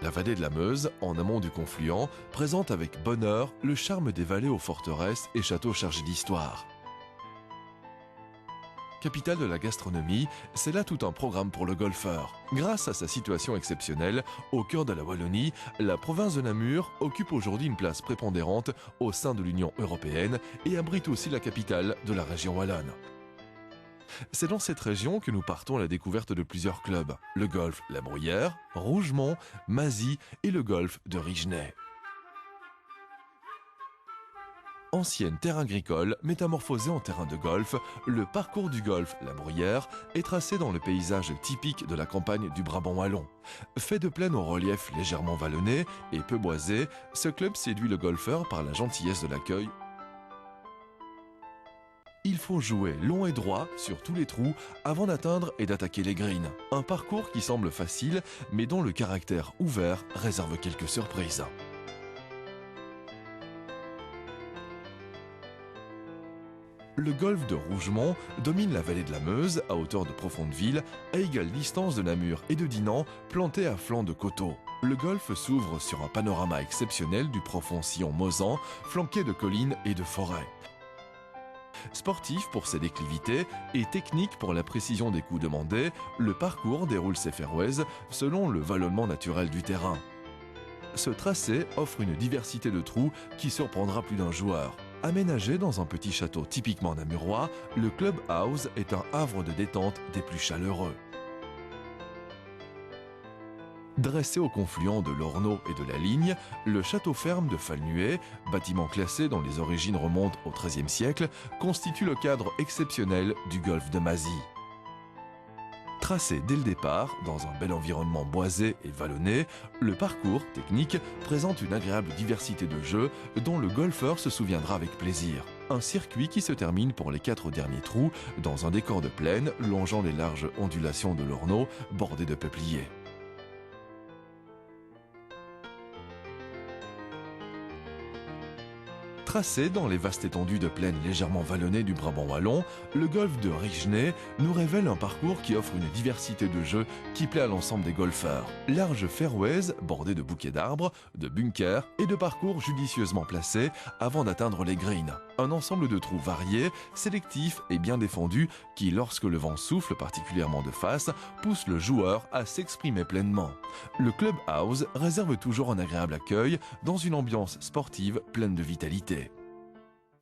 La vallée de la Meuse, en amont du confluent, présente avec bonheur le charme des vallées aux forteresses et châteaux chargés d'histoire. Capitale de la gastronomie, c'est là tout un programme pour le golfeur. Grâce à sa situation exceptionnelle, au cœur de la Wallonie, la province de Namur occupe aujourd'hui une place prépondérante au sein de l'Union européenne et abrite aussi la capitale de la région wallonne. C'est dans cette région que nous partons à la découverte de plusieurs clubs. Le golf La Bruyère, Rougemont, Mazy et le golf de Rigenay. Ancienne terre agricole, métamorphosée en terrain de golf, le parcours du golf La Bruyère est tracé dans le paysage typique de la campagne du Brabant wallon. Fait de plaine au relief légèrement vallonné et peu boisé, ce club séduit le golfeur par la gentillesse de l'accueil. Il faut jouer long et droit sur tous les trous avant d'atteindre et d'attaquer les greens. Un parcours qui semble facile, mais dont le caractère ouvert réserve quelques surprises. Le golfe de Rougemont domine la vallée de la Meuse, à hauteur de Profondeville, à égale distance de Namur et de Dinan, planté à flanc de coteaux. Le golfe s'ouvre sur un panorama exceptionnel du profond sillon mausan, flanqué de collines et de forêts. Sportif pour ses déclivités et technique pour la précision des coups demandés, le parcours déroule ses fairways selon le vallonnement naturel du terrain. Ce tracé offre une diversité de trous qui surprendra plus d'un joueur. Aménagé dans un petit château typiquement namurois, le Clubhouse est un havre de détente des plus chaleureux. Dressé au confluent de l'Ornaud et de la Ligne, le château ferme de Falnuet, bâtiment classé dont les origines remontent au XIIIe siècle, constitue le cadre exceptionnel du golfe de Mazy. Tracé dès le départ, dans un bel environnement boisé et vallonné, le parcours technique présente une agréable diversité de jeux dont le golfeur se souviendra avec plaisir. Un circuit qui se termine pour les 4 derniers trous dans un décor de plaine longeant les larges ondulations de l'Ornaud bordées de peupliers. Tracé dans les vastes étendues de plaine légèrement vallonnées du Brabant wallon, le golfe de Rigenay nous révèle un parcours qui offre une diversité de jeux qui plaît à l'ensemble des golfeurs. Larges fairways bordés de bouquets d'arbres, de bunkers et de parcours judicieusement placés avant d'atteindre les greens. Un ensemble de trous variés, sélectifs et bien défendus qui, lorsque le vent souffle particulièrement de face, pousse le joueur à s'exprimer pleinement. Le Clubhouse réserve toujours un agréable accueil dans une ambiance sportive pleine de vitalité.